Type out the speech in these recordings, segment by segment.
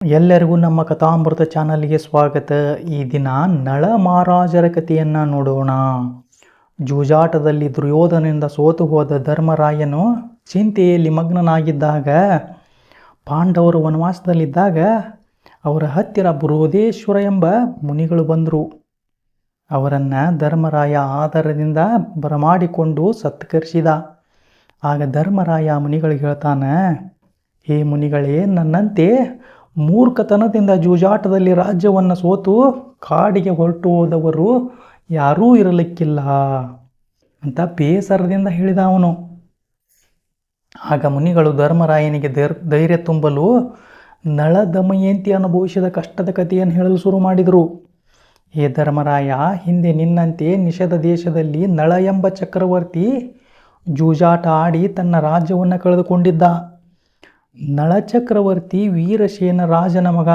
ಎಲ್ಲರಿಗೂ ನಮ್ಮ ಕಥಾಮೃತ ಚಾನಲ್ಗೆ ಸ್ವಾಗತ. ಈ ದಿನ ನಳ ಮಹಾರಾಜರ ಕಥೆಯನ್ನು ನೋಡೋಣ. ಜೂಜಾಟದಲ್ಲಿ ದುರ್ಯೋಧನನಿಂದ ಸೋತು ಹೋದ ಧರ್ಮರಾಯನು ಚಿಂತೆಯಲ್ಲಿ ಮಗ್ನನಾಗಿದ್ದಾಗ, ಪಾಂಡವರು ವನವಾಸದಲ್ಲಿದ್ದಾಗ ಅವರ ಹತ್ತಿರ ಬೃಹದೇಶ್ವರ ಎಂಬ ಮುನಿಗಳು ಬಂದರು. ಅವರನ್ನು ಧರ್ಮರಾಯ ಆದರದಿಂದ ಬರಮಾಡಿಕೊಂಡು ಸತ್ಕರಿಸಿದ. ಆಗ ಧರ್ಮರಾಯ ಮುನಿಗಳಿಗೆ ಹೇಳ್ತಾನೆ, ಹೇ ಮುನಿಗಳೇ, ನನ್ನಂತೆ ಮೂರ್ಖತನದಿಂದ ಜೂಜಾಟದಲ್ಲಿ ರಾಜ್ಯವನ್ನು ಸೋತು ಕಾಡಿಗೆ ಹೊರಟು ಹೋದವರು ಯಾರೂ ಇರಲಿಕ್ಕಿಲ್ಲ ಅಂತ ಬೇಸರದಿಂದ ಹೇಳಿದ ಅವನು. ಆಗ ಮುನಿಗಳು ಧರ್ಮರಾಯನಿಗೆ ಧೈರ್ಯ ತುಂಬಲು ನಳ ದಮಯಂತಿ ಅನುಭವಿಸಿದ ಕಷ್ಟದ ಕಥೆಯನ್ನು ಹೇಳಲು ಶುರು ಮಾಡಿದರು. ಹೇ ಧರ್ಮರಾಯ, ಹಿಂದೆ ನಿನ್ನಂತೆ ನಿಷಧ ದೇಶದಲ್ಲಿ ನಳ ಎಂಬ ಚಕ್ರವರ್ತಿ ಜೂಜಾಟ ಆಡಿ ತನ್ನ ರಾಜ್ಯವನ್ನು ಕಳೆದುಕೊಂಡಿದ್ದ. ನಳ ಚಕ್ರವರ್ತಿ ವೀರಸೇನ ರಾಜನ ಮಗ.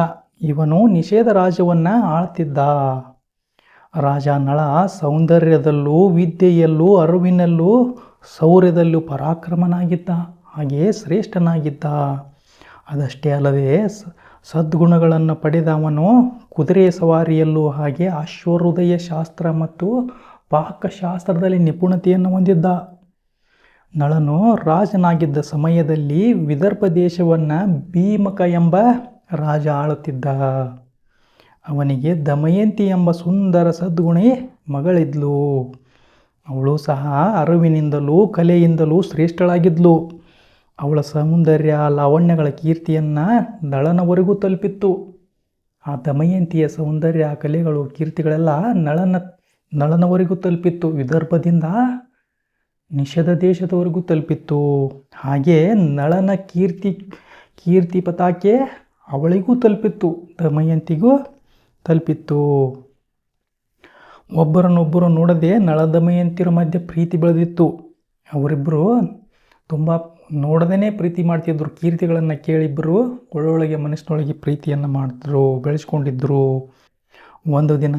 ಇವನು ನಿಷೇಧ ರಾಜ್ಯವನ್ನು ಆಳ್ತಿದ್ದ. ರಾಜ ನಳ ಸೌಂದರ್ಯದಲ್ಲೂ ವಿದ್ಯೆಯಲ್ಲೂ ಅರಿವಿನಲ್ಲೂ ಶೌರ್ಯದಲ್ಲೂ ಪರಾಕ್ರಮನಾಗಿದ್ದ, ಹಾಗೆಯೇ ಶ್ರೇಷ್ಠನಾಗಿದ್ದ. ಅದಷ್ಟೇ ಅಲ್ಲದೆ ಸದ್ಗುಣಗಳನ್ನು ಪಡೆದವನು ಕುದುರೆ ಸವಾರಿಯಲ್ಲೂ ಹಾಗೆ ಅಶ್ವಹೃದಯ ಶಾಸ್ತ್ರ ಮತ್ತು ಪಾಕಶಾಸ್ತ್ರದಲ್ಲಿ ನಿಪುಣತೆಯನ್ನು ಹೊಂದಿದ್ದ. ನಳನು ರಾಜನಾಗಿದ್ದ ಸಮಯದಲ್ಲಿ ವಿದರ್ಭ ದೇಶವನ್ನು ಭೀಮಕ ಎಂಬ ರಾಜ ಆಳುತ್ತಿದ್ದ. ಅವನಿಗೆ ದಮಯಂತಿ ಎಂಬ ಸುಂದರ ಸದ್ಗುಣಿ ಮಗಳಿದ್ಲು. ಅವಳು ಸಹ ಅರಿವಿನಿಂದಲೂ ಕಲೆಯಿಂದಲೂ ಶ್ರೇಷ್ಠಳಾಗಿದ್ಲು. ಅವಳ ಸೌಂದರ್ಯ ಲಾವಣ್ಯಗಳ ಕೀರ್ತಿಯನ್ನು ನಳನವರೆಗೂ ತಲುಪಿತ್ತು. ಆ ದಮಯಂತಿಯ ಸೌಂದರ್ಯ ಕಲೆಗಳು ಕೀರ್ತಿಗಳೆಲ್ಲ ನಳನವರೆಗೂ ತಲುಪಿತ್ತು. ವಿದರ್ಭದಿಂದ ನಿಷಧ ದೇಶದವರೆಗೂ ತಲುಪಿತ್ತು. ಹಾಗೆ ನಳನ ಕೀರ್ತಿ ಪತಾಕೆ ಅವಳಿಗೂ ತಲುಪಿತ್ತು, ದಮಯಂತಿಗೂ ತಲುಪಿತ್ತು. ಒಬ್ಬರನ್ನೊಬ್ಬರು ನೋಡದೆ ನಳ ದಮಯಂತಿರ ಮಧ್ಯೆ ಪ್ರೀತಿ ಬೆಳೆದಿತ್ತು. ಅವರಿಬ್ಬರು ತುಂಬ ನೋಡದೇ ಪ್ರೀತಿ ಮಾಡ್ತಿದ್ರು. ಕೀರ್ತಿಗಳನ್ನು ಕೇಳಿಬ್ಬರು ಒಳೊಳಗೆ ಮನಸ್ಸಿನೊಳಗೆ ಪ್ರೀತಿಯನ್ನು ಮಾಡ್ತಿದ್ರು, ಬೆಳೆಸ್ಕೊಂಡಿದ್ರು. ಒಂದು ದಿನ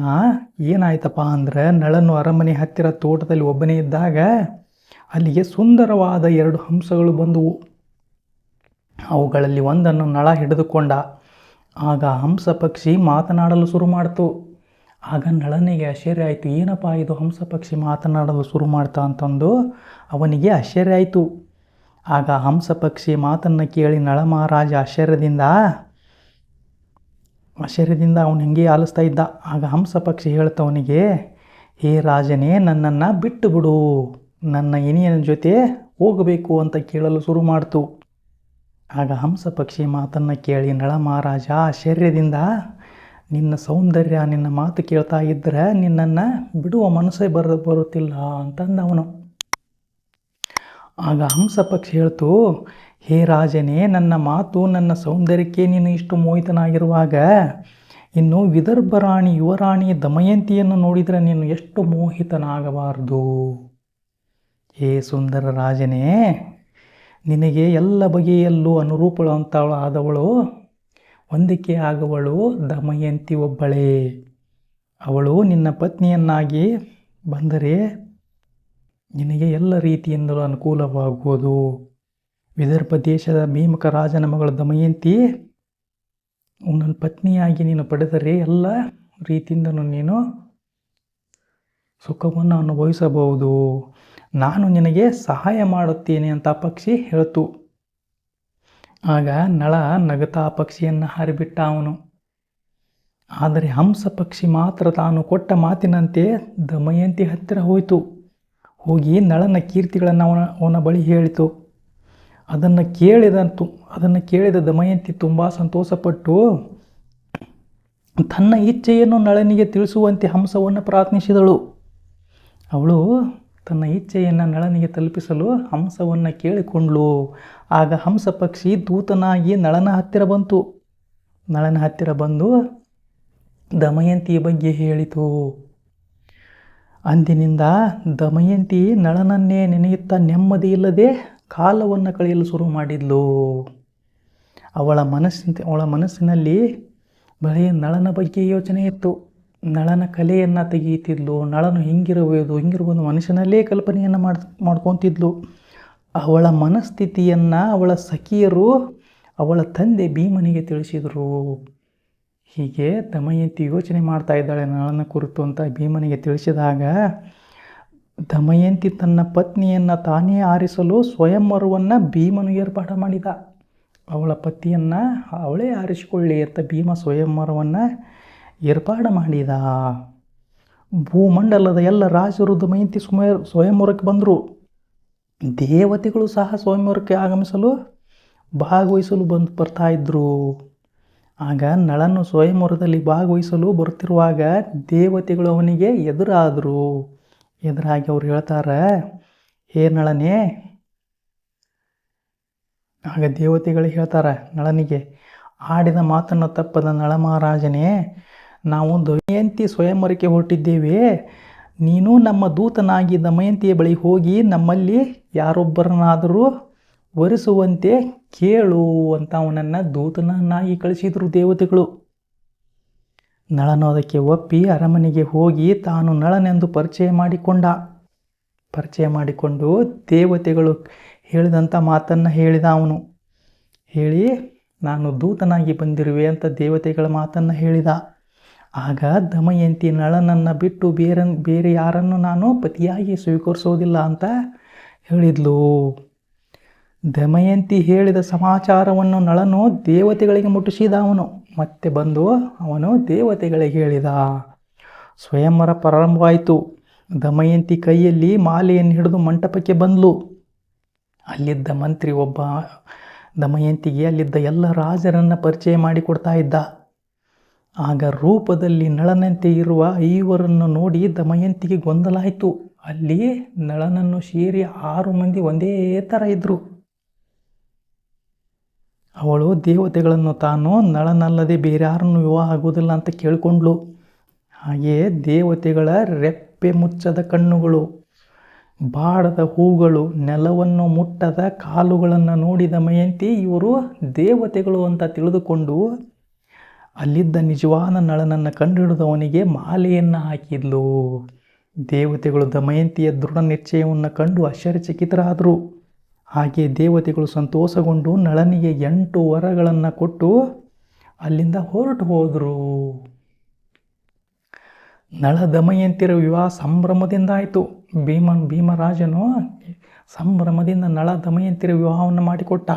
ಏನಾಯ್ತಪ್ಪ ಅಂದ್ರೆ, ನಳನು ಅರಮನೆ ಹತ್ತಿರ ತೋಟದಲ್ಲಿ ಒಬ್ಬನೇ ಇದ್ದಾಗ ಅಲ್ಲಿಗೆ ಸುಂದರವಾದ 2 ಹಂಸಗಳು ಬಂದವು. ಅವುಗಳಲ್ಲಿ ಒಂದನ್ನು ನಳ ಹಿಡಿದುಕೊಂಡ. ಆಗ ಹಂಸ ಪಕ್ಷಿ ಮಾತನಾಡಲು ಶುರು ಮಾಡ್ತು. ಆಗ ನಳನಿಗೆ ಆಶ್ಚರ್ಯ ಆಯಿತು. ಏನಪ್ಪ ಇದು, ಹಂಸ ಪಕ್ಷಿ ಮಾತನಾಡಲು ಶುರು ಮಾಡ್ತಾ ಅಂತಂದು ಅವನಿಗೆ ಆಶ್ಚರ್ಯ ಆಯಿತು. ಆಗ ಹಂಸ ಪಕ್ಷಿ ಮಾತನ್ನು ಕೇಳಿ ನಳ ಮಹಾರಾಜ ಆಶ್ಚರ್ಯದಿಂದ ಅವನು ಹಿಂಗೆ ಆಲಿಸ್ತಾ ಇದ್ದ. ಆಗ ಹಂಸ ಪಕ್ಷಿ ಹೇಳ್ತವನಿಗೆ, ಹೇ ರಾಜನೇ, ನನ್ನನ್ನು ಬಿಟ್ಟು ಬಿಡು, ನನ್ನ ಇನಿಯನ ಜೊತೆ ಹೋಗಬೇಕು ಅಂತ ಕೇಳಲು ಶುರು ಮಾಡ್ತು. ಆಗ ಹಂಸ ಪಕ್ಷಿ ಮಾತನ್ನು ಕೇಳಿ ನಳ ಮಹಾರಾಜ ಆಶ್ಚರ್ಯದಿಂದ, ನಿನ್ನ ಸೌಂದರ್ಯ, ನಿನ್ನ ಮಾತು ಕೇಳ್ತಾ ಇದ್ದರೆ ನಿನ್ನನ್ನು ಬಿಡುವ ಮನಸ್ಸೇ ಬರುತ್ತಿಲ್ಲ ಅಂತಂದ ಅವನು. ಆಗ ಹಂಸ ಪಕ್ಷಿ ಹೇಳ್ತು, ಹೇ ರಾಜನೇ, ನನ್ನ ಮಾತು ನನ್ನ ಸೌಂದರ್ಯಕ್ಕೆ ನೀನು ಇಷ್ಟು ಮೋಹಿತನಾಗಿರುವಾಗ ಇನ್ನು ವಿದರ್ಭ ರಾಣಿ ಯುವರಾಣಿ ದಮಯಂತಿಯನ್ನು ನೋಡಿದರೆ ನೀನು ಎಷ್ಟು ಮೋಹಿತನಾಗಬಾರದು. ಹೇ ಸುಂದರ ರಾಜನೇ, ನಿನಗೆ ಎಲ್ಲ ಬಗೆಯಲ್ಲೂ ಅನುರೂಪಳು ಆದವಳು, ಹೊಂದಿಕೆ ಆಗುವಳು ದಮಯಂತಿ ಒಬ್ಬಳೇ. ಅವಳು ನಿನ್ನ ಪತ್ನಿಯನ್ನಾಗಿ ಬಂದರೆ ನಿನಗೆ ಎಲ್ಲ ರೀತಿಯಿಂದಲೂ ಅನುಕೂಲವಾಗುವುದು. ವಿದರ್ಭ ದೇಶದ ಭೀಮಕ ರಾಜನ ಮಗಳು ದಮಯಂತಿ ನನ್ನ ಪತ್ನಿಯಾಗಿ ನೀನು ಪಡೆದರೆ ಎಲ್ಲ ರೀತಿಯಿಂದಲೂ ನೀನು ಸುಖವನ್ನು ಅನುಭವಿಸಬಹುದು. ನಾನು ನಿನಗೆ ಸಹಾಯ ಮಾಡುತ್ತೇನೆ ಅಂತ ಪಕ್ಷಿ ಹೇಳ್ತು. ಆಗ ನಳ ನಗತಾ ಪಕ್ಷಿಯನ್ನು ಹಾರಿಬಿಟ್ಟ ಅವನು. ಆದರೆ ಹಂಸ ಪಕ್ಷಿ ಮಾತ್ರ ತಾನು ಕೊಟ್ಟ ಮಾತಿನಂತೆ ದಮಯಂತಿ ಹತ್ತಿರ ಹೋಯಿತು. ಹೋಗಿ ನಳನ ಕೀರ್ತಿಗಳನ್ನು ಅವನ ಬಳಿ ಹೇಳಿತು. ಅದನ್ನು ಕೇಳಿದ ದಮಯಂತಿ ತುಂಬ ಸಂತೋಷಪಟ್ಟು ತನ್ನ ಇಚ್ಛೆಯನ್ನು ನಳನಿಗೆ ತಿಳಿಸುವಂತೆ ಹಂಸವನ್ನು ಪ್ರಾರ್ಥಿಸಿದಳು. ಅವಳು ತನ್ನ ಇಚ್ಛೆಯನ್ನು ನಳನಿಗೆ ತಲುಪಿಸಲು ಹಂಸವನ್ನು ಕೇಳಿಕೊಂಡ್ಳು. ಆಗ ಹಂಸ ಪಕ್ಷಿ ದೂತನಾಗಿ ನಳನ ಹತ್ತಿರ ಬಂತು. ನಳನ ಹತ್ತಿರ ಬಂದು ದಮಯಂತಿಯ ಬಗ್ಗೆ ಹೇಳಿತು. ಅಂದಿನಿಂದ ದಮಯಂತಿ ನಳನನ್ನೇ ನೆನೆಯುತ್ತಾ ನೆಮ್ಮದಿ ಇಲ್ಲದೆ ಕಾಲವನ್ನು ಕಳೆಯಲು ಶುರು ಮಾಡಿದ್ಲು. ಅವಳ ಮನಸ್ಸಿನಲ್ಲಿ ಬರೀ ನಳನ ಬಗ್ಗೆ ಯೋಚನೆ ಇತ್ತು. ನಳನ ಕಲೆಯನ್ನು ತೆಗೆಯುತ್ತಿದ್ಲು. ನಳನು ಹಿಂಗಿರುವುದು ಮನುಷ್ಯನಲ್ಲೇ ಕಲ್ಪನೆಯನ್ನು ಮಾಡ್ಕೊತಿದ್ಲು. ಅವಳ ಮನಸ್ಥಿತಿಯನ್ನು ಅವಳ ಸಖಿಯರು ಅವಳ ತಂದೆ ಭೀಮನಿಗೆ ತಿಳಿಸಿದರು. ಹೀಗೆ ದಮಯಂತಿ ಯೋಚನೆ ಮಾಡ್ತಾ ಇದ್ದಾಳೆ ನಳನ ಕುರಿತು ಅಂತ ಭೀಮನಿಗೆ ತಿಳಿಸಿದಾಗ, ದಮಯಂತಿ ತನ್ನ ಪತ್ನಿಯನ್ನು ತಾನೇ ಆರಿಸಲು ಸ್ವಯಂವರವನ್ನು ಭೀಮನು ಏರ್ಪಾಡು ಮಾಡಿದ. ಅವಳ ಪತಿಯನ್ನು ಅವಳೇ ಆರಿಸಿಕೊಳ್ಳಿ ಅಂತ ಭೀಮ ಸ್ವಯಂವರವನ್ನು ಏರ್ಪಾಡು ಮಾಡಿದ. ಭೂಮಂಡಲದ ಎಲ್ಲ ರಾಜರು ದಮಯಂತಿ ಸ್ವಯಂವರಕ್ಕೆ ಬಂದರು. ದೇವತೆಗಳು ಸಹ ಸ್ವಯಂವರಕ್ಕೆ ಆಗಮಿಸಲು ಭಾಗವಹಿಸಲು ಬರ್ತಾ ಇದ್ದರು. ಆಗ ನಳನು ಸ್ವಯಂವರದಲ್ಲಿ ಭಾಗವಹಿಸಲು ಬರುತ್ತಿರುವಾಗ ದೇವತೆಗಳು ಅವನಿಗೆ ಎದುರಾಗಿ ಅವ್ರು ಹೇಳ್ತಾರೆ, ಹೇ ನಳನೇ. ಆಗ ದೇವತೆಗಳು ಹೇಳ್ತಾರೆ ನಳನಿಗೆ, ಆಡಿದ ಮಾತನ್ನು ತಪ್ಪದ ನಳ ಮಹಾರಾಜನೇ, ನಾವು ದಮಯಂತಿ ಸ್ವಯಂವರಕ್ಕೆ ಹೊರಟಿದ್ದೇವೆ. ನೀನು ನಮ್ಮ ದೂತನಾಗಿ ದಮಯಂತಿಯ ಬಳಿ ಹೋಗಿ ನಮ್ಮಲ್ಲಿ ಯಾರೊಬ್ಬರನ್ನಾದರೂ ವರಿಸುವಂತೆ ಕೇಳು ಅಂತ ಅವನನ್ನು ದೂತನನ್ನಾಗಿ ಕಳಿಸಿದರು ದೇವತೆಗಳು. ನಳನು ಅದಕ್ಕೆ ಒಪ್ಪಿ ಅರಮನೆಗೆ ಹೋಗಿ ತಾನು ನಳನೆಂದು ಪರಿಚಯ ಮಾಡಿಕೊಂಡು ದೇವತೆಗಳು ಹೇಳಿದಂಥ ಮಾತನ್ನು ಹೇಳಿದ. ಅವನು ಹೇಳಿ, ನಾನು ದೂತನಾಗಿ ಬಂದಿರುವೆ ಅಂತ ದೇವತೆಗಳ ಮಾತನ್ನು ಹೇಳಿದ. ಆಗ ದಮಯಂತಿ ನಳನನ್ನು ಬಿಟ್ಟು ಬೇರೆ ಯಾರನ್ನು ನಾನು ಪತಿಯಾಗಿ ಸ್ವೀಕರಿಸೋದಿಲ್ಲ ಅಂತ ಹೇಳಿದ್ಲು. ದಮಯಂತಿ ಹೇಳಿದ ಸಮಾಚಾರವನ್ನು ನಳನು ದೇವತೆಗಳಿಗೆ ಮುಟ್ಟಿಸಿದ. ಮತ್ತೆ ಬಂದು ಅವನು ದೇವತೆಗಳಿಗೆ ಹೇಳಿದ. ಸ್ವಯಂವರ ಪ್ರಾರಂಭವಾಯಿತು. ದಮಯಂತಿ ಕೈಯಲ್ಲಿ ಮಾಲೆಯನ್ನು ಹಿಡಿದು ಮಂಟಪಕ್ಕೆ ಬಂದ್ಲು. ಅಲ್ಲಿದ್ದ ಮಂತ್ರಿ ಒಬ್ಬ ದಮಯಂತಿಗೆ ಅಲ್ಲಿದ್ದ ಎಲ್ಲ ರಾಜರನ್ನು ಪರಿಚಯ ಮಾಡಿಕೊಡ್ತಾ ಇದ್ದ. ಆಗ ರೂಪದಲ್ಲಿ ನಳನಂತೆ ಇರುವ 5 ನೋಡಿ ದಮಯಂತಿಗೆ ಗೊಂದಲ ಆಯಿತು. ಅಲ್ಲಿ ನಳನನ್ನು ಸೇರಿ 6 ಮಂದಿ ಒಂದೇ ಥರ ಇದ್ದರು. ಅವಳು ದೇವತೆಗಳನ್ನು ತಾನು ನಳನಲ್ಲದೆ ಬೇರೆ ಯಾರನ್ನು ವಿವಾಹ ಆಗುವುದಿಲ್ಲ ಅಂತ ಕೇಳಿಕೊಂಡ್ಳು. ಹಾಗೆಯೇ ದೇವತೆಗಳ ರೆಪ್ಪೆ ಮುಚ್ಚದ ಕಣ್ಣುಗಳು, ಬಾಡದ ಹೂಗಳು, ನೆಲವನ್ನು ಮುಟ್ಟದ ಕಾಲುಗಳನ್ನು ನೋಡಿ ದಮಯಂತಿ ಇವರು ದೇವತೆಗಳು ಅಂತ ತಿಳಿದುಕೊಂಡು ಅಲ್ಲಿದ್ದ ನಿಜವಾದ ನಳನನ್ನು ಕಂಡುಹಿಡಿದು ಅವನಿಗೆ ಮಾಲೆಯನ್ನು ಹಾಕಿದ್ಲು. ದೇವತೆಗಳು ದಮಯಂತಿಯ ದೃಢ ನಿಶ್ಚಯವನ್ನು ಕಂಡು ಆಶ್ಚರ್ಯಚಕಿತರಾದರು. ಹಾಗೆ ದೇವತೆಗಳು ಸಂತೋಷಗೊಂಡು ನಳನಿಗೆ 8 ವರಗಳನ್ನು ಕೊಟ್ಟು ಅಲ್ಲಿಂದ ಹೊರಟು ಹೋದರು. ನಳ ದಮಯಂತಿರ ವಿವಾಹ ಸಂಭ್ರಮದಿಂದ ಆಯಿತು. ಭೀಮರಾಜನು ಸಂಭ್ರಮದಿಂದ ನಳ ದಮಯಂತಿರ ವಿವಾಹವನ್ನು ಮಾಡಿಕೊಟ್ಟ.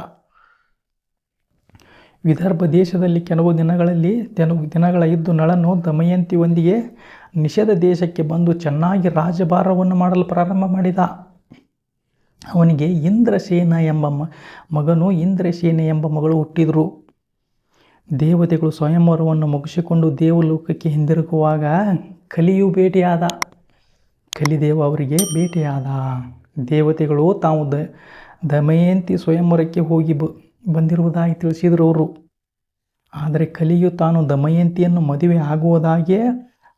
ವಿದರ್ಭ ದೇಶದಲ್ಲಿ ಕೆಲವು ದಿನಗಳ ಇದ್ದು ನಳನು ದಮಯಂತಿಯೊಂದಿಗೆ ನಿಷಧ ದೇಶಕ್ಕೆ ಬಂದು ಚೆನ್ನಾಗಿ ರಾಜಭಾರವನ್ನು ಮಾಡಲು ಪ್ರಾರಂಭ ಮಾಡಿದ. ಅವನಿಗೆ ಇಂದ್ರಸೇನ ಎಂಬ ಮಗಳು ಹುಟ್ಟಿದರು. ದೇವತೆಗಳು ಸ್ವಯಂವರವನ್ನು ಮುಗಿಸಿಕೊಂಡು ದೇವಲೋಕಕ್ಕೆ ಹಿಂದಿರುಗುವಾಗ ಕಲಿದೇವ ಅವರಿಗೆ ಭೇಟಿಯಾದ. ದೇವತೆಗಳು ತಾವು ದಮಯಂತಿ ಸ್ವಯಂವರಕ್ಕೆ ಹೋಗಿ ಬಂದಿರುವುದಾಗಿ ತಿಳಿಸಿದರು ಅವರು. ಆದರೆ ಕಲಿಯು ತಾನು ದಮಯಂತಿಯನ್ನು ಮದುವೆ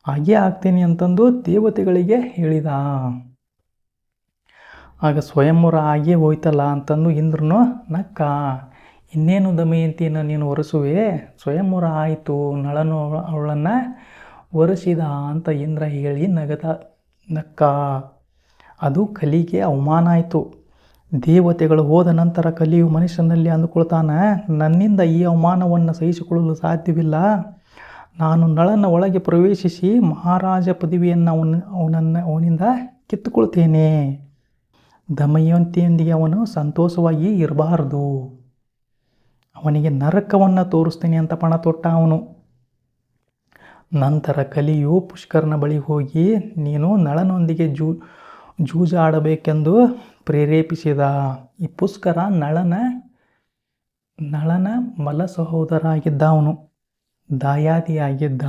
ಹಾಗೇ ಆಗ್ತೇನೆ ಅಂತಂದು ದೇವತೆಗಳಿಗೆ ಹೇಳಿದ. ಆಗ ಸ್ವಯಂವರ ಹಾಗೇ ಹೋಯ್ತಲ್ಲ ಅಂತಂದು ಇಂದ್ರನು ನಕ್ಕ. ಇನ್ನೇನು ದಮಯಂತಿಯನ್ನು ನೀನು ಒರೆಸುವೆ, ಸ್ವಯಂವರ ಆಯಿತು, ನಳನು ಅವಳನ್ನು ಒರೆಸಿದ ಅಂತ ಇಂದ್ರ ಹೇಳಿ ನಕ್ಕ. ಅದು ಕಲಿಗೆ ಅವಮಾನ ಆಯಿತು. ದೇವತೆಗಳು ಹೋದ ನಂತರ ಕಲಿಯು ಮನುಷ್ಯನಲ್ಲಿ ಅಂದುಕೊಳ್ತಾನೆ, ನನ್ನಿಂದ ಈ ಅವಮಾನವನ್ನು ಸಹಿಸಿಕೊಳ್ಳಲು ಸಾಧ್ಯವಿಲ್ಲ. ನಾನು ನಳನ ಒಳಗೆ ಪ್ರವೇಶಿಸಿ ಮಹಾರಾಜ ಪದವಿಯನ್ನು ಅವನಿಂದ ಕಿತ್ತುಕೊಳ್ತೇನೆ. ದಮಯಂತಿಯೊಂದಿಗೆ ಅವನು ಸಂತೋಷವಾಗಿ ಇರಬಾರದು. ಅವನಿಗೆ ನರಕವನ್ನು ತೋರಿಸ್ತೇನೆ ಅಂತ ಪಣ ತೊಟ್ಟ ಅವನು. ನಂತರ ಕಲಿಯು ಪುಷ್ಕರನ ಬಳಿ ಹೋಗಿ ನೀನು ನಳನೊಂದಿಗೆ ಜೂಜಾಡಬೇಕೆಂದು ಪ್ರೇರೇಪಿಸಿದ. ಈ ಪುಷ್ಕರ ನಳನ ಮಲ ಸಹೋದರ ಆಗಿದ್ದ. ಅವನು ದಾಯಾದಿಯಾಗಿದ್ದ.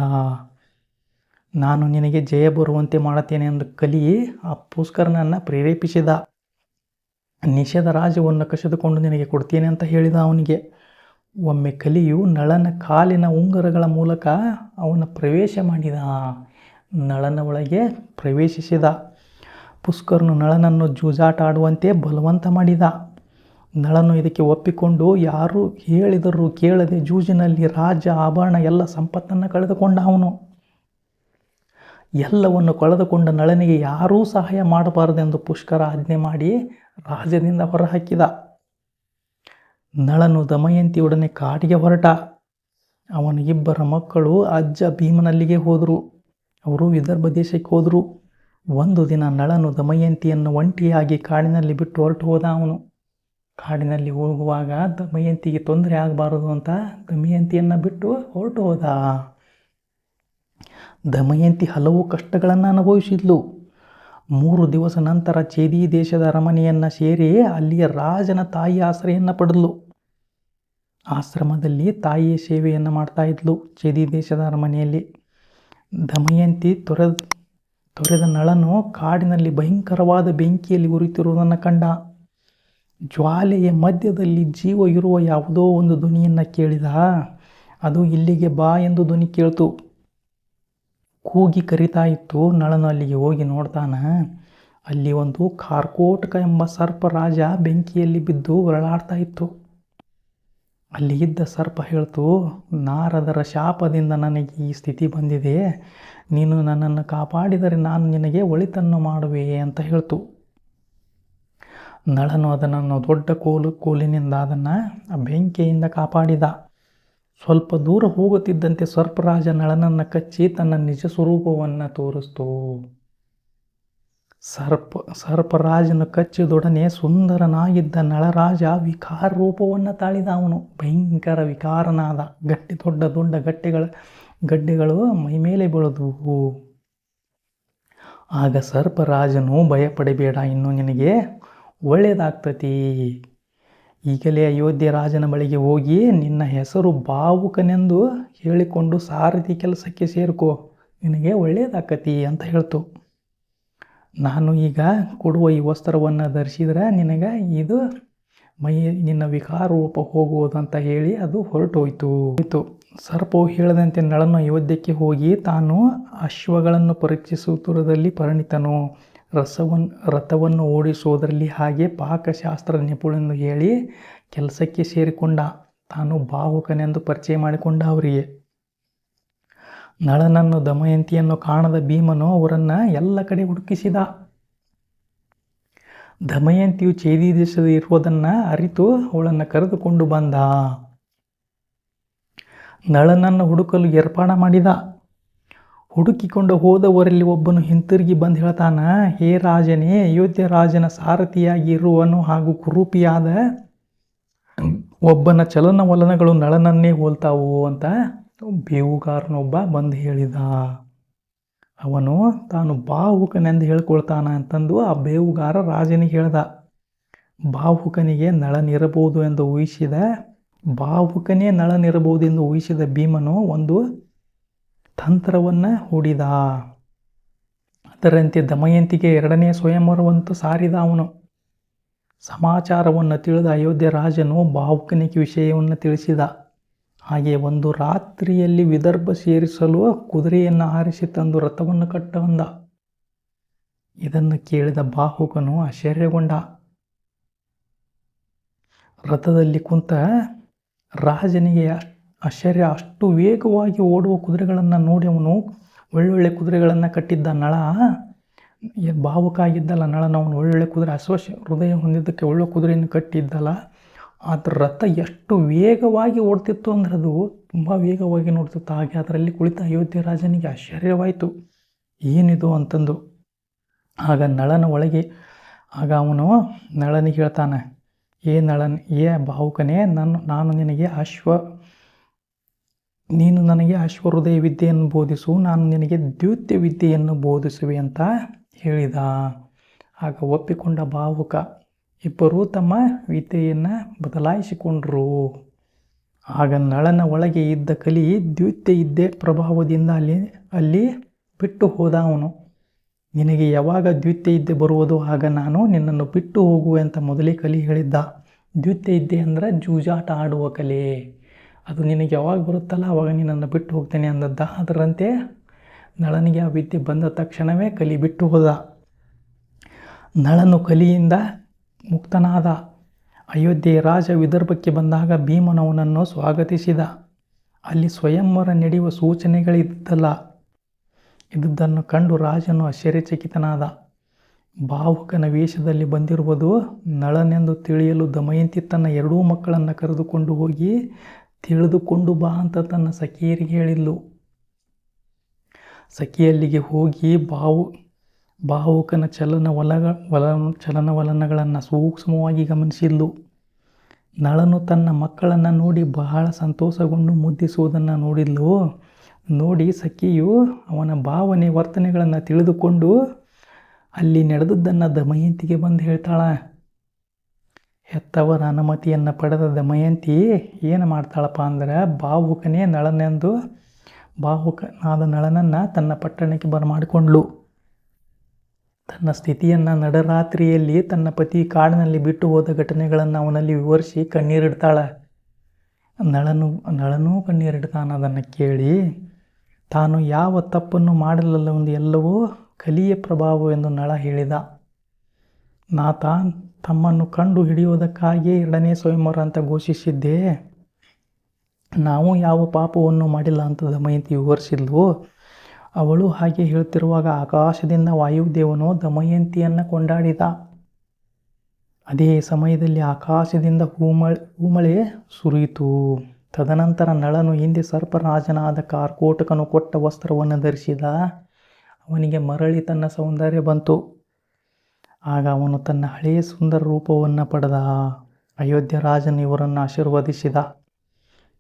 ನಾನು ನಿನಗೆ ಜಯ ಬರುವಂತೆ ಮಾಡುತ್ತೇನೆ ಎಂದು ಕಲಿ ಆ ಪುಷ್ಕರನನ್ನು ಪ್ರೇರೇಪಿಸಿದ. ನಿಷೇಧ ರಾಜ್ಯವನ್ನು ಕಸಿದುಕೊಂಡು ನಿನಗೆ ಕೊಡ್ತೇನೆ ಅಂತ ಹೇಳಿದ ಅವನಿಗೆ. ಒಮ್ಮೆ ಕಲಿಯು ನಳನ ಕಾಲಿನ ಉಂಗುರಗಳ ಮೂಲಕ ಅವನ ಪ್ರವೇಶ ಮಾಡಿದ. ನಳನ ಒಳಗೆ ಪ್ರವೇಶಿಸಿದ. ಪುಷ್ಕರನು ನಳನನ್ನು ಜೂಜಾಟ ಆಡುವಂತೆ ಬಲವಂತ ಮಾಡಿದ. ನಳನು ಇದಕ್ಕೆ ಒಪ್ಪಿಕೊಂಡು ಯಾರು ಹೇಳಿದರೂ ಕೇಳದೆ ಜೂಜಿನಲ್ಲಿ ರಾಜ್ಯ ಆಭರಣ ಎಲ್ಲ ಸಂಪತ್ತನ್ನು ಕಳೆದುಕೊಂಡ. ಅವನು ಎಲ್ಲವನ್ನು ಕಳೆದುಕೊಂಡ ನಳನಿಗೆ ಯಾರೂ ಸಹಾಯ ಮಾಡಬಾರದೆಂದು ಪುಷ್ಕರ ಆಜ್ಞೆ ಮಾಡಿ ರಾಜ್ಯದಿಂದ ಹೊರಹಾಕಿದ. ನಳನು ದಮಯಂತಿಯೊಡನೆ ಕಾಡಿಗೆ ಹೊರಟ. ಅವನ ಇಬ್ಬರ ಮಕ್ಕಳು ಅಜ್ಜ ಭೀಮನಲ್ಲಿಗೆ ಹೋದರು. ಅವರು ವಿದರ್ಭ ದೇಶಕ್ಕೆ ಹೋದರು. ಒಂದು ದಿನ ನಳನು ದಮಯಂತಿಯನ್ನು ಒಂಟಿಯಾಗಿ ಕಾಡಿನಲ್ಲಿ ಬಿಟ್ಟು ಹೊರಟು ಹೋದ. ಅವನು ಕಾಡಿನಲ್ಲಿ ಹೋಗುವಾಗ ದಮಯಂತಿಗೆ ತೊಂದರೆ ಆಗಬಾರದು ಅಂತ ದಮಯಂತಿಯನ್ನು ಬಿಟ್ಟು ಹೊರಟು ಹೋದ. ದಮಯಂತಿ ಹಲವು ಕಷ್ಟಗಳನ್ನು ಅನುಭವಿಸಿದ್ಲು. 3 ದಿವಸ ನಂತರ ಚೇದಿ ದೇಶದ ಅರಮನೆಯನ್ನು ಸೇರಿ ಅಲ್ಲಿಯ ರಾಜನ ತಾಯಿ ಆಶ್ರಯನ್ನು ಪಡೆದಳು. ಆಶ್ರಮದಲ್ಲಿ ತಾಯಿಯ ಸೇವೆಯನ್ನು ಮಾಡ್ತಾ ಇದ್ಲು ಚೇದಿ ದೇಶದ ಅರಮನೆಯಲ್ಲಿ. ದಮಯಂತಿ ತೊರೆದ ನಳನು ಕಾಡಿನಲ್ಲಿ ಭಯಂಕರವಾದ ಬೆಂಕಿಯಲ್ಲಿ ಉರಿತಿರುವುದನ್ನು ಕಂಡ. ಜ್ವಾಲೆಯ ಮಧ್ಯದಲ್ಲಿ ಜೀವ ಇರುವ ಯಾವುದೋ ಒಂದು ಧ್ವನಿಯನ್ನು ಕೇಳಿದ. ಅದು ಇಲ್ಲಿಗೆ ಬಾ ಎಂದು ಧ್ವನಿ ಕೇಳ್ತು. ಕೂಗಿ ಕರಿತಾ ಇತ್ತು. ನಳನು ಅಲ್ಲಿಗೆ ಹೋಗಿ ನೋಡ್ತಾನ. ಅಲ್ಲಿ ಒಂದು ಕಾರ್ಕೋಟಕ ಎಂಬ ಸರ್ಪ ರಾಜ ಬೆಂಕಿಯಲ್ಲಿ ಬಿದ್ದು ಹೊರಳಾಡ್ತಾ ಇತ್ತು. ಅಲ್ಲಿ ಇದ್ದ ಸರ್ಪ ಹೇಳ್ತು, ನಾರದರ ಶಾಪದಿಂದ ನನಗೆ ಈ ಸ್ಥಿತಿ ಬಂದಿದೆ. ನೀನು ನನ್ನನ್ನು ಕಾಪಾಡಿದರೆ ನಾನು ನಿನಗೆ ಒಳಿತನ್ನು ಮಾಡುವೆ ಅಂತ ಹೇಳ್ತು. ನಳನು ಅದನ್ನು ದೊಡ್ಡ ಕೋಲಿನಿಂದ ಅದನ್ನು ಬೆಂಕಿಯಿಂದ ಕಾಪಾಡಿದ. ಸ್ವಲ್ಪ ದೂರ ಹೋಗುತ್ತಿದ್ದಂತೆ ಸರ್ಪರಾಜ ನಳನನ್ನು ಕಚ್ಚಿ ತನ್ನ ನಿಜ ಸ್ವರೂಪವನ್ನು ತೋರಿಸ್ತು. ಸರ್ಪರಾಜನು ಕಚ್ಚಿದೊಡನೆ ಸುಂದರನಾಗಿದ್ದ ನಳರಾಜ ವಿಕಾರ ರೂಪವನ್ನು ತಾಳಿದ. ಅವನು ಭಯಂಕರ ವಿಕಾರನಾದ. ದೊಡ್ಡ ಗಡ್ಡೆಗಳು ಮೈಮೇಲೆ ಬೆಳೆದವು. ಆಗ ಸರ್ಪರಾಜನು ಭಯಪಡಬೇಡ, ಇನ್ನು ನಿನಗೆ ಒಳ್ಳೆಯದಾಗ್ತತಿ. ಈಗಲೇ ಅಯೋಧ್ಯೆ ರಾಜನ ಬಳಿಗೆ ಹೋಗಿ ನಿನ್ನ ಹೆಸರು ಭಾವುಕನೆಂದು ಹೇಳಿಕೊಂಡು ಸಾರಥಿ ಕೆಲಸಕ್ಕೆ ಸೇರ್ಕೋ, ನಿನಗೆ ಒಳ್ಳೆಯದಾಕತಿ ಅಂತ ಹೇಳ್ತು. ನಾನು ಈಗ ಕೊಡುವ ಈ ವಸ್ತ್ರವನ್ನು ಧರಿಸಿದ್ರೆ ನಿನಗೆ ಇದು ನಿನ್ನ ವಿಕಾರ ರೂಪ ಹೋಗುವುದು ಅಂತ ಹೇಳಿ ಅದು ಹೊರಟೋಯ್ತು. ಸರ್ಪವು ಹೇಳದಂತೆ ನಳನು ಅಯೋಧ್ಯಕ್ಕೆ ಹೋಗಿ ತಾನು ಅಶ್ವಗಳನ್ನು ಪರೀಕ್ಷಿಸುವುದರಲ್ಲಿ ಪರಿಣಿತನು, ರಥವನ್ನು ಓಡಿಸುವುದರಲ್ಲಿ ಹಾಗೆ ಪಾಕಶಾಸ್ತ್ರ ನಿಪುಣನೆಂದು ಹೇಳಿ ಕೆಲಸಕ್ಕೆ ಸೇರಿಕೊಂಡ. ತಾನು ಭಾವುಕನೆಂದು ಪರಿಚಯ ಮಾಡಿಕೊಂಡ ಅವರಿಗೆ. ನಳನನ್ನು ದಮಯಂತಿಯನ್ನು ಕಾಣದ ಭೀಮನು ಅವರನ್ನು ಎಲ್ಲ ಕಡೆ ಹುಡುಕಿಸಿದ. ದಮಯಂತಿಯು ಚೇದಿ ದೇಶದ ಇರುವುದನ್ನು ಅರಿತು ಅವಳನ್ನು ಕರೆದುಕೊಂಡು ಬಂದ. ನಳನನ್ನು ಹುಡುಕಲು ಏರ್ಪಾಡು ಮಾಡಿದ. ಹುಡುಕಿಕೊಂಡು ಹೋದವರಲ್ಲಿ ಒಬ್ಬನು ಹಿಂತಿರುಗಿ ಬಂದು ಹೇಳ್ತಾನ, ಹೇ ರಾಜನೇ, ಅಯೋಧ್ಯ ರಾಜನ ಸಾರಥಿಯಾಗಿ ಇರುವನು ಹಾಗೂ ಕುರೂಪಿಯಾದ ಒಬ್ಬನ ಚಲನವಲನಗಳು ನಳನನ್ನೇ ಹೋಲ್ತಾವು ಅಂತ ಬೇವುಗಾರನೊಬ್ಬ ಬಂದು ಹೇಳಿದ. ಅವನು ತಾನು ಭಾವುಕನೆಂದು ಹೇಳ್ಕೊಳ್ತಾನ ಅಂತಂದು ಆ ಬೇವುಗಾರ ರಾಜನಿಗೆ ಹೇಳ್ದ. ಭಾವುಕನೇ ನಳನಿರಬಹುದು ಎಂದು ಊಹಿಸಿದ ಭೀಮನು ಒಂದು ತಂತ್ರವನ್ನು ಹೂಡಿದ. ಅದರಂತೆ ದಮಯಂತಿಗೆ 2ನೇ ಸ್ವಯಂವರವಂತೂ ಸಾರಿದ. ಅವನು ಸಮಾಚಾರವನ್ನು ತಿಳಿದ ಅಯೋಧ್ಯ ರಾಜನು ಭಾವುಕನಿಗೆ ವಿಷಯವನ್ನು ತಿಳಿಸಿದ. ಹಾಗೆ ಒಂದು ರಾತ್ರಿಯಲ್ಲಿ ವಿದರ್ಭ ಸೇರಿಸಲು ಕುದುರೆಯನ್ನು ಆರಿಸಿ ತಂದು ರಥವನ್ನು ಕಟ್ಟಬಂದ. ಇದನ್ನು ಕೇಳಿದ ಭಾವುಕನು ಆಶ್ಚರ್ಯಗೊಂಡ. ರಥದಲ್ಲಿ ಕುಂತ ರಾಜನಿಗೆ ಆಶ್ಚರ್ಯ. ಅಷ್ಟು ವೇಗವಾಗಿ ಓಡುವ ಕುದುರೆಗಳನ್ನು ನೋಡಿ ಅವನು ಒಳ್ಳೊಳ್ಳೆ ಕುದುರೆಗಳನ್ನು ಕಟ್ಟಿದ್ದ. ನಳ ಭಾವುಕ ಆಗಿದ್ದಲ್ಲ ನಳನ, ಅವನು ಒಳ್ಳೊಳ್ಳೆ ಕುದುರೆ ಹೃದಯ ಹೊಂದಿದ್ದಕ್ಕೆ ಒಳ್ಳೆ ಕುದುರೆಯನ್ನು ಕಟ್ಟಿದ್ದಲ್ಲ. ಅದ್ರ ರಥ ಎಷ್ಟು ವೇಗವಾಗಿ ಓಡ್ತಿತ್ತು ಅಂದರೆ ಅದು ತುಂಬ ವೇಗವಾಗಿ ನೋಡ್ತಿತ್ತು. ಹಾಗೆ ಅದರಲ್ಲಿ ಕುಳಿತ ಅಯೋಧ್ಯ ರಾಜನಿಗೆ ಆಶ್ಚರ್ಯವಾಯಿತು, ಏನಿದು ಅಂತಂದು. ಆಗ ನಳನ ಒಳಗೆ ಅವನು ನಳನಿಗೆ ಹೇಳ್ತಾನೆ, ಭಾವುಕನೇ, ನಾನು ನಿನಗೆ ನೀನು ನನಗೆ ಅಶ್ವಹೃದಯ ವಿದ್ಯೆಯನ್ನು ಬೋಧಿಸು, ನಾನು ನಿನಗೆ ದ್ಯೂತ್ಯ ವಿದ್ಯೆಯನ್ನು ಬೋಧಿಸುವೆ ಅಂತ ಹೇಳಿದ. ಆಗ ಒಪ್ಪಿಕೊಂಡ ಭಾವುಕ. ಇಬ್ಬರೂ ತಮ್ಮ ವಿದ್ಯೆಯನ್ನು ಬದಲಾಯಿಸಿಕೊಂಡರು. ಆಗ ನಳನ ಒಳಗೆ ಇದ್ದ ಕಲಿ ದ್ಯೂತ್ಯ ವಿದ್ಯೆ ಪ್ರಭಾವದಿಂದ ಅಲ್ಲಿ ಬಿಟ್ಟು ಹೋದ. ಅವನು, ನಿನಗೆ ಯಾವಾಗ ದ್ಯೂತ್ಯ ವಿದ್ಯೆ ಬರುವುದು ಆಗ ನಾನು ನಿನ್ನನ್ನು ಬಿಟ್ಟು ಹೋಗುವೆ ಅಂತ ಮೊದಲೇ ಕಲಿ ಹೇಳಿದ್ದ. ದ್ಯೂತ್ಯ ವಿದ್ಯೆ ಅಂದರೆ ಜೂಜಾಟ ಆಡುವ ಕಲೆ. ಅದು ನಿನಗೆ ಯಾವಾಗ ಬರುತ್ತಲ್ಲ ಆವಾಗ ನಿನ್ನನ್ನು ಬಿಟ್ಟು ಹೋಗ್ತೇನೆ ಅಂದದ್ದ. ಅದರಂತೆ ನಳನಿಗೆ ಆ ವಿದ್ಯೆ ಬಂದ ತಕ್ಷಣವೇ ಕಲಿ ಬಿಟ್ಟು ಹೋದ. ನಳನು ಕಲಿಯಿಂದ ಮುಕ್ತನಾದ. ಅಯೋಧ್ಯೆಯ ರಾಜ ವಿದರ್ಭಕ್ಕೆ ಬಂದಾಗ ಭೀಮನವನನ್ನು ಸ್ವಾಗತಿಸಿದ. ಅಲ್ಲಿ ಸ್ವಯಂವರ ನಡೆಯುವ ಸೂಚನೆಗಳಿದ್ದಲ್ಲ. ಇದ್ದುದನ್ನು ಕಂಡು ರಾಜನು ಆಶ್ಚರ್ಯಚಕಿತನಾದ. ಭಾವುಕನ ವೇಷದಲ್ಲಿ ಬಂದಿರುವುದು ನಳನೆಂದು ತಿಳಿಯಲು ದಮಯಂತಿ ತನ್ನ ಎರಡೂ ಮಕ್ಕಳನ್ನು ಕರೆದುಕೊಂಡು ಹೋಗಿ ತಿಳಿದುಕೊಂಡು ಬಾ ಅಂತ ತನ್ನ ಸಖಿಯರಿಗೆ ಹೇಳಿದ್ಲು. ಸಖಿಯಲ್ಲಿಗೆ ಹೋಗಿ ಭಾವುಕನ ಚಲನವಲನಗಳನ್ನು ಸೂಕ್ಷ್ಮವಾಗಿ ಗಮನಿಸಿದ್ಲು. ನಳನು ತನ್ನ ಮಕ್ಕಳನ್ನು ನೋಡಿ ಬಹಳ ಸಂತೋಷಗೊಂಡು ಮುದ್ದಿಸುವುದನ್ನು ನೋಡಿದ್ಲು. ನೋಡಿ ಸಖಿಯು ಅವನ ಭಾವನೆ ವರ್ತನೆಗಳನ್ನು ತಿಳಿದುಕೊಂಡು ಅಲ್ಲಿ ನಡೆದದ್ದನ್ನು ದಮಯಂತಿಗೆ ಬಂದು ಹೇಳ್ತಾಳ. ಹೆತ್ತವರ ಅನುಮತಿಯನ್ನು ಪಡೆದ ದಮಯಂತಿ ಏನು ಮಾಡ್ತಾಳಪ್ಪ ಅಂದ್ರೆ ಭಾವುಕನಾದ ನಳನನ್ನು ತನ್ನ ಪಟ್ಟಣಕ್ಕೆ ಬರಮಾಡಿಕೊಂಡ್ಳು. ತನ್ನ ಸ್ಥಿತಿಯನ್ನು ನಡರಾತ್ರಿಯಲ್ಲಿ ತನ್ನ ಪತಿ ಕಾಡಿನಲ್ಲಿ ಬಿಟ್ಟು ಹೋದ ಘಟನೆಗಳನ್ನು ಅವನಲ್ಲಿ ವಿವರಿಸಿ ಕಣ್ಣೀರಿಡ್ತಾಳೆ. ನಳನೂ ಕಣ್ಣೀರಿಡ್ತಾನೆ. ಅದನ್ನು ಕೇಳಿ ತಾನು ಯಾವ ತಪ್ಪನ್ನು ಮಾಡಲಿಲ್ಲ ಒಂದು ಎಲ್ಲವೂ ಕಲಿಯ ಪ್ರಭಾವವೆಂದು ನಳ ಹೇಳಿದ. ನಾಥ ತಮ್ಮನ್ನು ಕಂಡು ಹಿಡಿಯುವುದಕ್ಕಾಗಿಯೇ 2ನೇ ಸ್ವಯಂವರ ಅಂತ ಘೋಷಿಸಿದ್ದೆ. ನಾವು ಯಾವ ಪಾಪವನ್ನು ಮಾಡಿಲ್ಲ ಅಂತ ದಮಯಂತಿ ವಿವರಿಸಿದ್ಲು. ಅವಳು ಹಾಗೆ ಹೇಳ್ತಿರುವಾಗ ಆಕಾಶದಿಂದ ವಾಯುದೇವನು ದಮಯಂತಿಯನ್ನು ಕೊಂಡಾಡಿದ. ಅದೇ ಸಮಯದಲ್ಲಿ ಆಕಾಶದಿಂದ ಹೂಮಳೆ ಸುರಿಯಿತು. ತದನಂತರ ನಳನು ಹಿಂದೆ ಸರ್ಪರಾಜನಾದ ಕಾರ್ಕೋಟಕನು ಕೊಟ್ಟ ವಸ್ತ್ರವನ್ನು ಧರಿಸಿದ. ಅವನಿಗೆ ಮರಳಿ ತನ್ನ ಸೌಂದರ್ಯ ಬಂತು. ಆಗ ಅವನು ತನ್ನ ಹಳೆಯ ಸುಂದರ ರೂಪವನ್ನು ಪಡೆದ. ಅಯೋಧ್ಯ ರಾಜನು ಇವರನ್ನು ಆಶೀರ್ವದಿಸಿದ.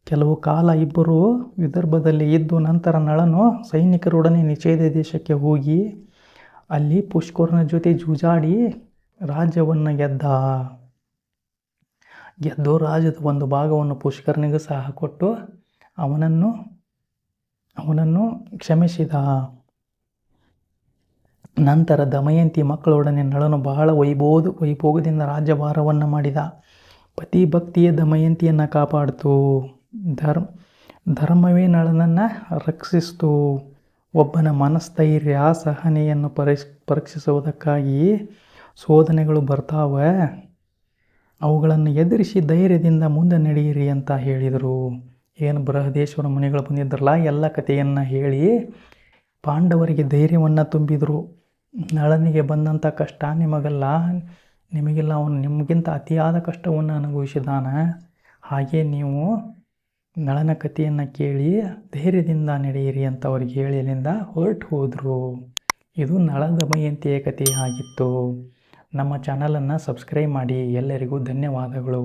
ಕೆಲವು ಕಾಲ ಇಬ್ಬರು ವಿದರ್ಭದಲ್ಲಿ ಇದ್ದು ನಂತರ ನಳನು ಸೈನಿಕರೊಡನೆ ನಿಷೇಧ ದೇಶಕ್ಕೆ ಹೋಗಿ ಅಲ್ಲಿ ಪುಷ್ಕರನ ಜೊತೆ ಜೂಜಾಡಿ ರಾಜ್ಯವನ್ನು ಗೆದ್ದು ರಾಜ್ಯದ ಒಂದು ಭಾಗವನ್ನು ಪುಷ್ಕರನಿಗೆ ಸಹ ಕೊಟ್ಟು ಅವನನ್ನು ಕ್ಷಮಿಸಿದ. ನಂತರ ದಮಯಂತಿ ಮಕ್ಕಳೊಡನೆ ನಳನು ಬಹಳ ವೈಭೋಗದಿಂದ ರಾಜ್ಯಭಾರವನ್ನು ಮಾಡಿದ. ಪತಿಭಕ್ತಿಯ ದಮಯಂತಿಯನ್ನು ಕಾಪಾಡಿತು. ಧರ್ಮವೇ ನಳನನ್ನು ರಕ್ಷಿಸಿತು. ಒಬ್ಬನ ಮನಸ್ಥೈರ್ಯ ಸಹನೆಯನ್ನು ಪರೀಕ್ಷಿಸುವುದಕ್ಕಾಗಿ ಶೋಧನೆಗಳು ಬರ್ತಾವೆ. ಅವುಗಳನ್ನು ಎದುರಿಸಿ ಧೈರ್ಯದಿಂದ ಮುಂದೆ ನಡೆಯಿರಿ ಅಂತ ಹೇಳಿದರು. ಏನು ಬೃಹದೇಶ್ವರ ಮುನಿಗಳು ಬಂದಿದ್ರಲ್ಲ, ಎಲ್ಲ ಕಥೆಯನ್ನು ಹೇಳಿ ಪಾಂಡವರಿಗೆ ಧೈರ್ಯವನ್ನು ತುಂಬಿದರು. ನಳನಿಗೆ ಬಂದಂಥ ಕಷ್ಟ ನಿಮಗಿಲ್ಲ, ಅವನು ನಿಮಗಿಂತ ಅತಿಯಾದ ಕಷ್ಟವನ್ನು ಅನುಭವಿಸಿದ್ದಾನೆ. ಹಾಗೆ ನೀವು ನಳನ ಕಥೆಯನ್ನು ಕೇಳಿ ಧೈರ್ಯದಿಂದ ನಡೆಯಿರಿ ಅಂತ ಅವ್ರಿಗೆ ಹೇಳಿ ಅಲ್ಲಿಂದ ಹೊರಟು ಹೋದರು. ಇದು ನಳ ದಮಯಂತಿಯ ಕಥೆ ಆಗಿತ್ತು. ನಮ್ಮ ಚಾನಲನ್ನು ಸಬ್ಸ್ಕ್ರೈಬ್ ಮಾಡಿ. ಎಲ್ಲರಿಗೂ ಧನ್ಯವಾದಗಳು.